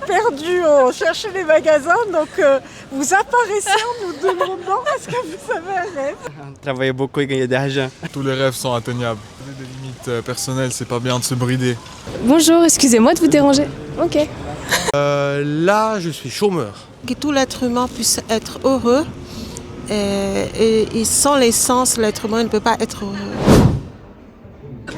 perdu, on cherchait les magasins, donc vous apparaissez en nous demandant est-ce que vous avez un rêve? Travailler beaucoup et gagner de l'argent. Tous les rêves sont atteignables. Des limites personnelles, c'est pas bien de se brider. Bonjour, excusez-moi de vous déranger. Ok. Là, je suis chômeur. Que tout l'être humain puisse être heureux et sans l'essence, l'être humain ne peut pas être heureux.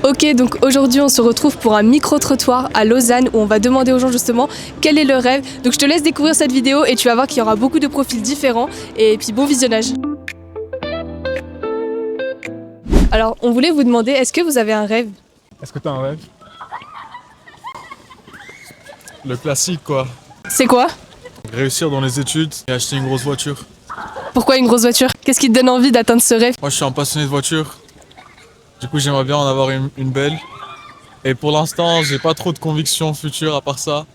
Ok, donc aujourd'hui on se retrouve pour un micro-trottoir à Lausanne où on va demander aux gens justement quel est leur rêve. Donc je te laisse découvrir cette vidéo et tu vas voir qu'il y aura beaucoup de profils différents et puis bon visionnage. Alors on voulait vous demander, est-ce que vous avez un rêve? Est-ce que t'as un rêve? Le classique quoi. C'est quoi? Réussir dans les études et acheter une grosse voiture. Pourquoi une grosse voiture? Qu'est-ce qui te donne envie d'atteindre ce rêve? Moi je suis un passionné de voiture. Du coup j'aimerais bien en avoir une belle. Et pour l'instant j'ai pas trop de convictions futures à part ça.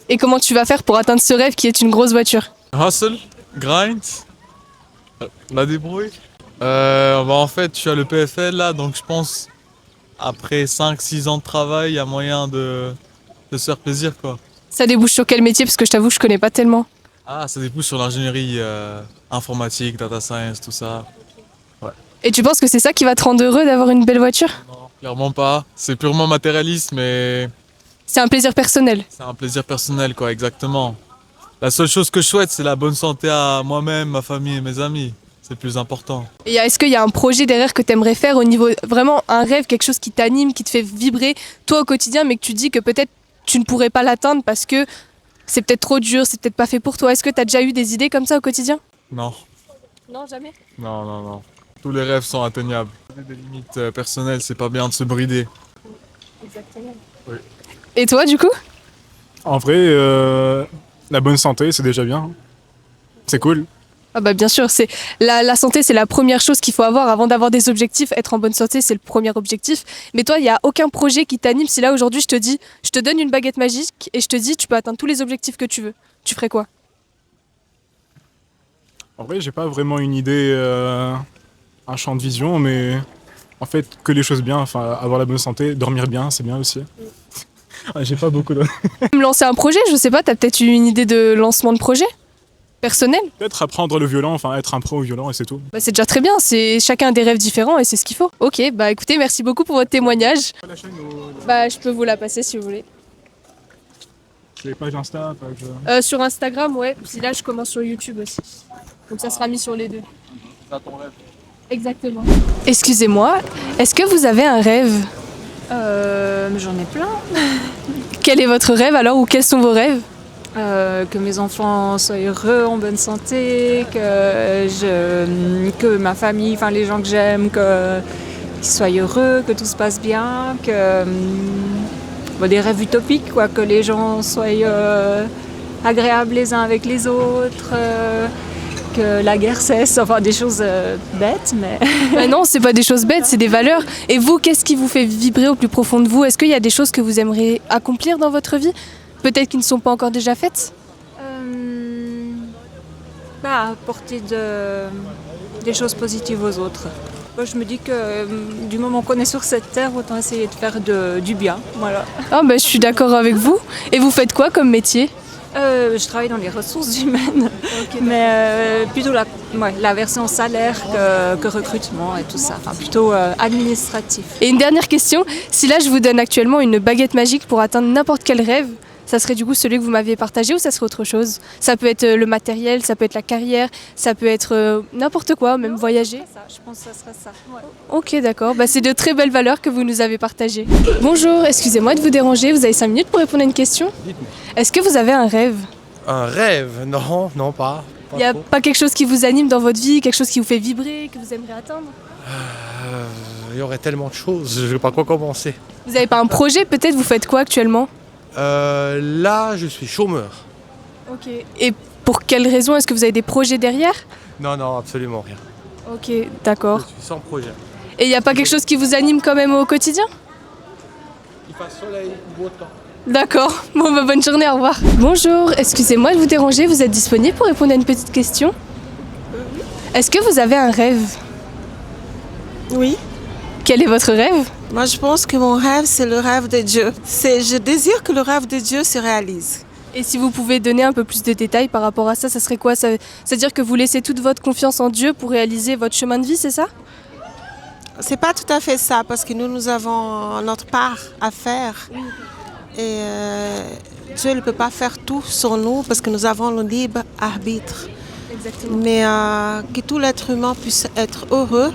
Et comment tu vas faire pour atteindre ce rêve qui est une grosse voiture? Hustle, grind, la débrouille. En fait tu as le PFL là donc je pense après 5-6 ans de travail il y a moyen de se faire plaisir quoi. Ça débouche sur quel métier? Parce que je t'avoue je connais pas tellement. Ah ça débouche sur l'ingénierie informatique, data science, tout ça. Et tu penses que c'est ça qui va te rendre heureux d'avoir une belle voiture? Non, clairement pas. C'est purement matérialiste, mais C'est un plaisir personnel. c'est un plaisir personnel, quoi, exactement. La seule chose que je souhaite, c'est la bonne santé à moi-même, ma famille et mes amis. C'est le plus important. Et est-ce qu'il y a un projet derrière que tu aimerais faire au niveau, vraiment un rêve, quelque chose qui t'anime, qui te fait vibrer toi au quotidien, mais que tu dis que peut-être tu ne pourrais pas l'atteindre parce que c'est peut-être trop dur, c'est peut-être pas fait pour toi. Est-ce que tu as déjà eu des idées comme ça au quotidien? Non, Non, jamais. non. Tous les rêves sont atteignables. Des limites personnelles, c'est pas bien de se brider. Exactement. Oui. Et toi, du coup? En vrai, la bonne santé, c'est déjà bien. C'est cool. Ah bah bien sûr, c'est la santé, c'est la première chose qu'il faut avoir avant d'avoir des objectifs. Être en bonne santé, c'est le premier objectif. Mais toi, il n'y a aucun projet qui t'anime. Si là aujourd'hui je te dis, je te donne une baguette magique et je te dis, tu peux atteindre tous les objectifs que tu veux. Tu ferais quoi? En vrai, j'ai pas vraiment une idée, un champ de vision, mais en fait, que les choses bien, enfin, avoir la bonne santé, dormir bien, c'est bien aussi. J'ai pas beaucoup de... Me lancer un projet, je sais pas, t'as peut-être une idée de lancement de projet personnel? Peut-être apprendre le violon, enfin, être un pro au violon et c'est tout. Bah c'est déjà très bien, c'est chacun a des rêves différents et c'est ce qu'il faut. Ok, bah écoutez, merci beaucoup pour votre témoignage. La chaîne Bah je peux vous la passer si vous voulez. les pages Insta, pages... Sur Instagram, ouais, puis là je commence sur YouTube aussi. Donc ça sera mis sur les deux. Exactement. Excusez-moi, est-ce que vous avez un rêve? J'en ai plein. Quel est votre rêve alors ou quels sont vos rêves? Que mes enfants soient heureux, en bonne santé, que ma famille, enfin les gens que j'aime, qu'ils soient heureux, que tout se passe bien, des rêves utopiques, quoi, que les gens soient agréables les uns avec les autres, que la guerre cesse, enfin des choses bêtes, mais... Bah non, c'est pas des choses bêtes, c'est des valeurs. Et vous, qu'est-ce qui vous fait vibrer au plus profond de vous? Est-ce qu'il y a des choses que vous aimeriez accomplir dans votre vie? Peut-être qui ne sont pas encore déjà faites? Apporter des choses positives aux autres. Moi, je me dis que du moment qu'on est sur cette terre, autant essayer de faire du bien, voilà. Ah bah je suis d'accord avec vous. Et vous faites quoi comme métier? Je travaille dans les ressources humaines, mais plutôt la version salaire que recrutement et tout ça, enfin plutôt administratif. Et une dernière question, si là je vous donne actuellement une baguette magique pour atteindre n'importe quel rêve, ça serait du coup celui que vous m'aviez partagé ou ça serait autre chose? Ça peut être le matériel, ça peut être la carrière, ça peut être n'importe quoi, même voyager. Je pense que ça serait ça. Ouais. Ok, d'accord. Bah, c'est de très belles valeurs que vous nous avez partagées. Bonjour, excusez-moi de vous déranger. Vous avez 5 minutes pour répondre à une question? Dites-moi. Est-ce que vous avez un rêve? Un rêve? Non, pas. Il n'y a pas quelque chose qui vous anime dans votre vie, quelque chose qui vous fait vibrer, que vous aimeriez atteindre? Il y aurait tellement de choses, je sais pas quoi commencer. Vous n'avez pas un projet peut-être? Vous faites quoi actuellement? Là, je suis chômeur. Ok. Et pour quelle raison? Est-ce que vous avez des projets derrière? Non, absolument rien. Ok, d'accord. Je suis sans projet. Et il n'y a pas quelque chose qui vous anime quand même au quotidien? Il fasse soleil, beau temps. D'accord. Bon, bah, bonne journée, au revoir. Bonjour, excusez-moi de vous déranger. Vous êtes disponible pour répondre à une petite question? Est-ce que vous avez un rêve? Oui. Quel est votre rêve? Moi, je pense que mon rêve, c'est le rêve de Dieu. Je désire que le rêve de Dieu se réalise. Et si vous pouvez donner un peu plus de détails par rapport à ça, ça serait quoi? C'est-à-dire que vous laissez toute votre confiance en Dieu pour réaliser votre chemin de vie, c'est ça? C'est pas tout à fait ça, parce que nous avons notre part à faire. Et Dieu ne peut pas faire tout sur nous, parce que nous avons le libre arbitre. Exactement. Mais que tout l'être humain puisse être heureux.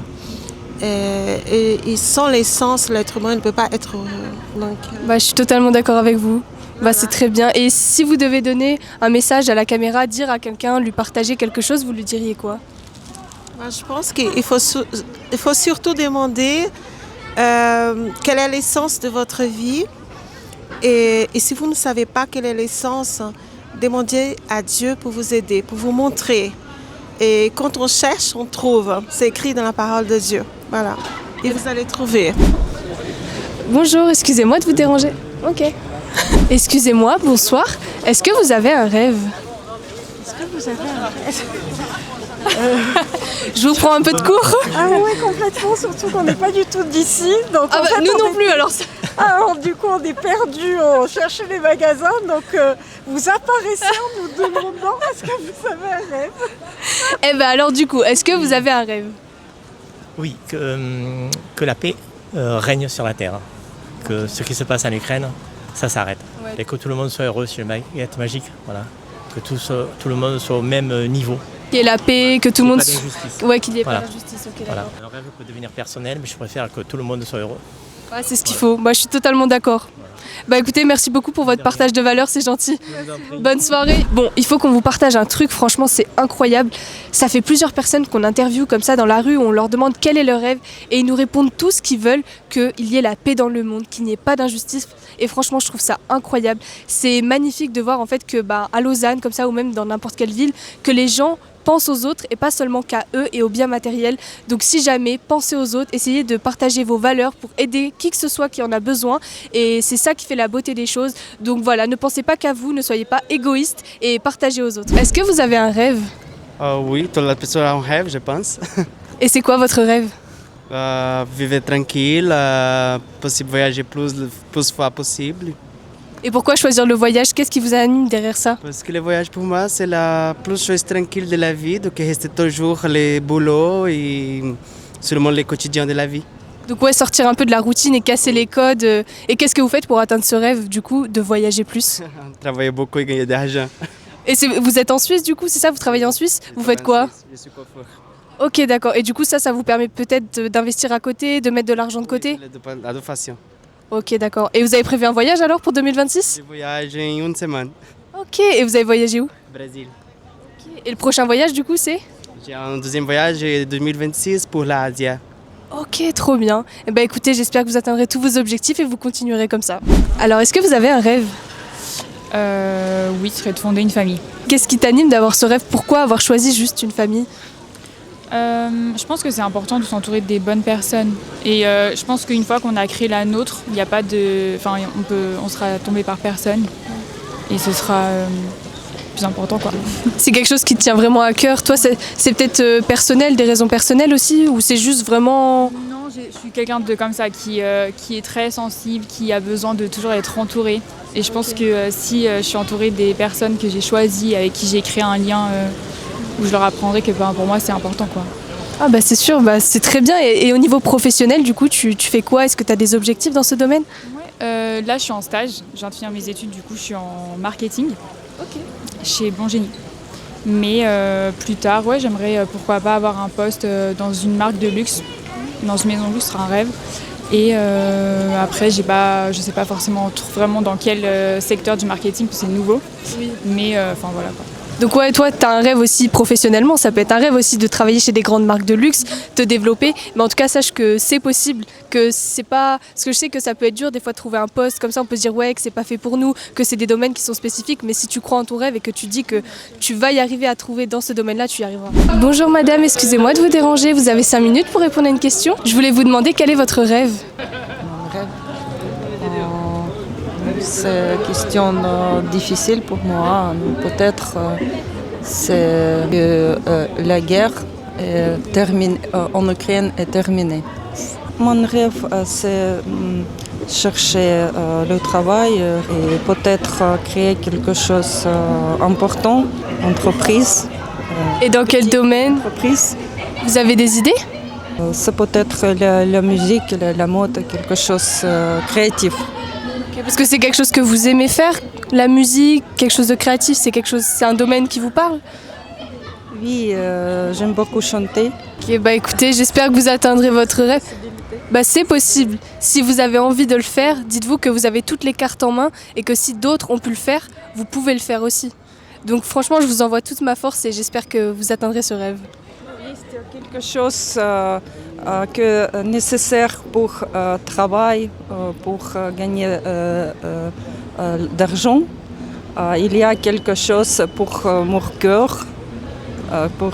Et sans l'essence, l'être humain ne peut pas être heureux. Donc, Bah, je suis totalement d'accord avec vous. Bah, c'est très bien. Et si vous devez donner un message à la caméra, dire à quelqu'un, lui partager quelque chose, vous lui diriez quoi? je pense qu'il faut surtout demander quelle est l'essence de votre vie. Et si vous ne savez pas quelle est l'essence, demandez à Dieu pour vous aider, pour vous montrer. Et quand on cherche, on trouve. C'est écrit dans la parole de Dieu. Voilà. Et vous allez trouver. Bonjour, excusez-moi de vous déranger. Ok. Excusez-moi, bonsoir. Est-ce que vous avez un rêve? Est-ce que vous avez un rêve? Je vous prends un peu de cours. Ah oui, complètement, surtout qu'on n'est pas du tout d'ici. Donc Ah en bah, fait, nous on non est- plus alors. Alors du coup, on est perdus, on cherchait les magasins. Donc vous apparaissez en nous demandant est-ce que vous avez un rêve? Eh ben alors du coup, est-ce que vous avez un rêve? Oui, que la paix règne sur la terre. Que ce qui se passe en Ukraine, ça s'arrête. Ouais. Et que tout le monde soit heureux sur le baguette magique. Voilà. Que tout le monde soit au même niveau. Qu'il y ait la paix, que tout le monde... Pas d'injustice. Ouais, qu'il n'y ait Voilà. pas d'injustice. Ok, Voilà. d'accord. Un rêve peut devenir personnel, mais je préfère que tout le monde soit heureux. Ouais, c'est ce qu'il faut. Moi, je suis totalement d'accord. Bah écoutez, merci beaucoup pour votre partage de valeurs, c'est gentil. Bonne soirée. Bon, il faut qu'on vous partage un truc, franchement, c'est incroyable. Ça fait plusieurs personnes qu'on interviewe comme ça dans la rue, où on leur demande quel est leur rêve, et ils nous répondent tous qu'ils veulent qu'il y ait la paix dans le monde, qu'il n'y ait pas d'injustice. Et franchement, je trouve ça incroyable. C'est magnifique de voir en fait que à Lausanne, comme ça, ou même dans n'importe quelle ville, que les gens pensent aux autres et pas seulement qu'à eux et aux biens matériels. Donc si jamais, pensez aux autres, essayez de partager vos valeurs pour aider qui que ce soit qui en a besoin. Et c'est ça qui fait la beauté des choses. Donc voilà, ne pensez pas qu'à vous, ne soyez pas égoïste et partagez aux autres. Est-ce que vous avez un rêve? Oui, toutes les personnes ont un rêve, je pense. Et c'est quoi votre rêve? Vivre tranquille, possible voyager plus fois possible. Et pourquoi choisir le voyage? Qu'est-ce qui vous anime derrière ça? Parce que le voyage pour moi, c'est la plus chose tranquille de la vie, donc rester toujours les boulots et seulement les quotidiens de la vie. Donc ouais, sortir un peu de la routine et casser les codes. Et qu'est-ce que vous faites pour atteindre ce rêve du coup de voyager plus? Travailler beaucoup et gagner de l'argent. Et vous êtes en Suisse du coup, c'est ça? Vous travaillez en Suisse? Vous faites quoi? Je suis coiffeur. Ok, d'accord. Et du coup, ça vous permet peut-être d'investir à côté, de mettre de l'argent de côté? La deux façons. Ok, d'accord. Et vous avez prévu un voyage alors pour 2026? Je voyage en une semaine. Ok, et vous avez voyagé où? Brésil. Et le prochain voyage du coup c'est? J'ai un deuxième voyage en 2026 pour l'Asie. Ok, trop bien. Eh ben écoutez, j'espère que vous atteindrez tous vos objectifs et vous continuerez comme ça. Alors, est-ce que vous avez un rêve? Oui, ce serait de fonder une famille. Qu'est-ce qui t'anime d'avoir ce rêve? Pourquoi avoir choisi juste une famille? Je pense que c'est important de s'entourer des bonnes personnes. Et je pense qu'une fois qu'on a créé la nôtre, il n'y a pas de... Enfin, on sera tombé par personne. Et ce sera plus important, quoi. C'est quelque chose qui te tient vraiment à cœur. Toi, c'est peut-être personnel, des raisons personnelles aussi? Ou c'est juste vraiment... Non, je suis quelqu'un de comme ça qui est très sensible, qui a besoin de toujours être entouré. Et je pense que si je suis entourée des personnes que j'ai choisies, avec qui j'ai créé un lien... où je leur apprendrai que pour moi c'est important, quoi. Ah bah c'est sûr, bah c'est très bien. Et au niveau professionnel, du coup, tu fais quoi? Est-ce que tu as des objectifs dans ce domaine? Là je suis en stage, je viens de finir mes études, du coup je suis en marketing chez Bon Génie. Mais plus tard, ouais, j'aimerais pourquoi pas avoir un poste dans une marque de luxe, dans une maison de luxe, ce sera un rêve. Et après, je sais pas forcément vraiment dans quel secteur du marketing, parce que c'est nouveau. Oui. Mais enfin voilà, quoi. Donc ouais, toi, tu as un rêve aussi professionnellement, ça peut être un rêve aussi de travailler chez des grandes marques de luxe, te développer, mais en tout cas, sache que c'est possible, que c'est pas... Parce que je sais que ça peut être dur des fois de trouver un poste, comme ça on peut se dire ouais, que c'est pas fait pour nous, que c'est des domaines qui sont spécifiques, mais si tu crois en ton rêve et que tu dis que tu vas y arriver à trouver dans ce domaine-là, tu y arriveras. Bonjour madame, excusez-moi de vous déranger, vous avez 5 minutes pour répondre à une question. Je voulais vous demander quel est votre rêve? Mon rêve, c'est une question difficile pour moi. Peut-être c'est que la guerre en Ukraine est terminée. Mon rêve, c'est chercher le travail et peut-être créer quelque chose d'important, entreprise. Et dans quel domaine? Entreprise. Vous avez des idées? C'est peut-être la musique, la mode, quelque chose de créatif. Parce que c'est quelque chose que vous aimez faire, la musique, quelque chose de créatif, c'est un domaine qui vous parle? Oui, j'aime beaucoup chanter. Ok, bah écoutez, j'espère que vous atteindrez votre rêve. Bah c'est possible. Si vous avez envie de le faire, dites-vous que vous avez toutes les cartes en main et que si d'autres ont pu le faire, vous pouvez le faire aussi. Donc franchement, je vous envoie toute ma force et j'espère que vous atteindrez ce rêve. Oui, c'est quelque chose que nécessaire pour travail, pour gagner d'argent. Il y a quelque chose pour mon cœur.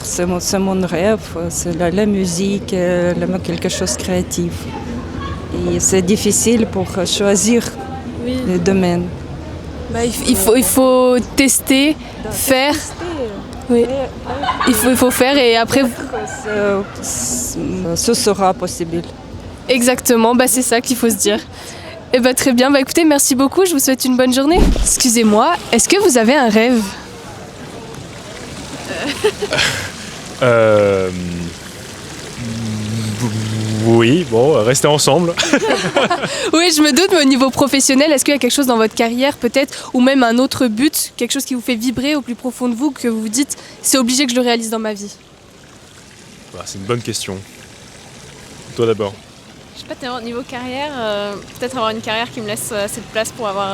C'est mon rêve, c'est la musique, quelque chose de créatif. Et c'est difficile pour choisir le domaine. Bah, il faut tester, faire. Oui. Il faut faire et après. Ce sera possible. Exactement, bah c'est ça qu'il faut se dire. Et bah très bien, bah écoutez, merci beaucoup, je vous souhaite une bonne journée. Excusez-moi, est-ce que vous avez un rêve? Oui, bon, restez ensemble. Oui, je me doute, mais au niveau professionnel, est-ce qu'il y a quelque chose dans votre carrière peut-être, ou même un autre but, quelque chose qui vous fait vibrer au plus profond de vous, que vous vous dites, c'est obligé que je le réalise dans ma vie? Bah, c'est une bonne question. Toi d'abord. Je sais pas tellement, niveau carrière, peut-être avoir une carrière qui me laisse assez de place pour avoir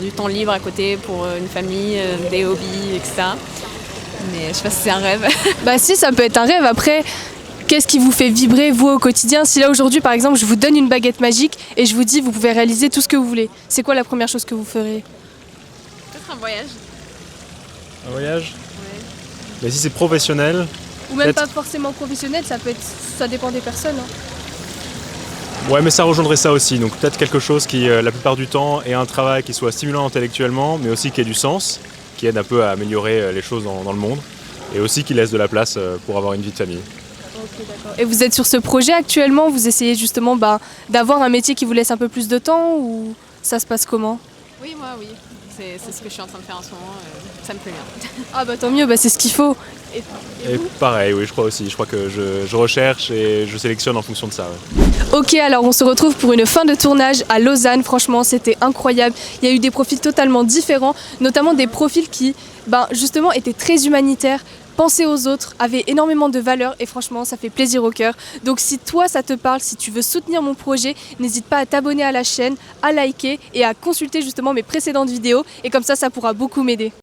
du temps libre à côté, pour une famille, des hobbies, etc. Mais je sais pas si c'est un rêve. Bah si, ça peut être un rêve. Après, qu'est-ce qui vous fait vibrer, vous, au quotidien? Si là, aujourd'hui, par exemple, je vous donne une baguette magique et je vous dis, vous pouvez réaliser tout ce que vous voulez, c'est quoi la première chose que vous ferez? Peut-être un voyage. Un voyage? Ouais. Mais si c'est professionnel... Ou même pas forcément professionnel, ça dépend des personnes. Hein. Ouais, mais ça rejoindrait ça aussi. Donc peut-être quelque chose qui, la plupart du temps, ait un travail qui soit stimulant intellectuellement, mais aussi qui ait du sens, qui aide un peu à améliorer les choses dans le monde, et aussi qui laisse de la place pour avoir une vie de famille. Ok, d'accord. Et vous êtes sur ce projet actuellement? Vous essayez justement d'avoir un métier qui vous laisse un peu plus de temps, ou ça se passe comment? Oui, moi, oui. C'est ce que je suis en train de faire en ce moment. Ça me plaît bien. Ah bah tant mieux, bah, c'est ce qu'il faut. Et pareil, oui, je crois aussi. Je crois que je recherche et je sélectionne en fonction de ça. Ouais. Ok, alors on se retrouve pour une fin de tournage à Lausanne. Franchement, c'était incroyable. Il y a eu des profils totalement différents, notamment des profils qui, justement, étaient très humanitaires, pensaient aux autres, avaient énormément de valeur et franchement, ça fait plaisir au cœur. Donc si toi, ça te parle, si tu veux soutenir mon projet, n'hésite pas à t'abonner à la chaîne, à liker et à consulter justement mes précédentes vidéos. Et comme ça pourra beaucoup m'aider.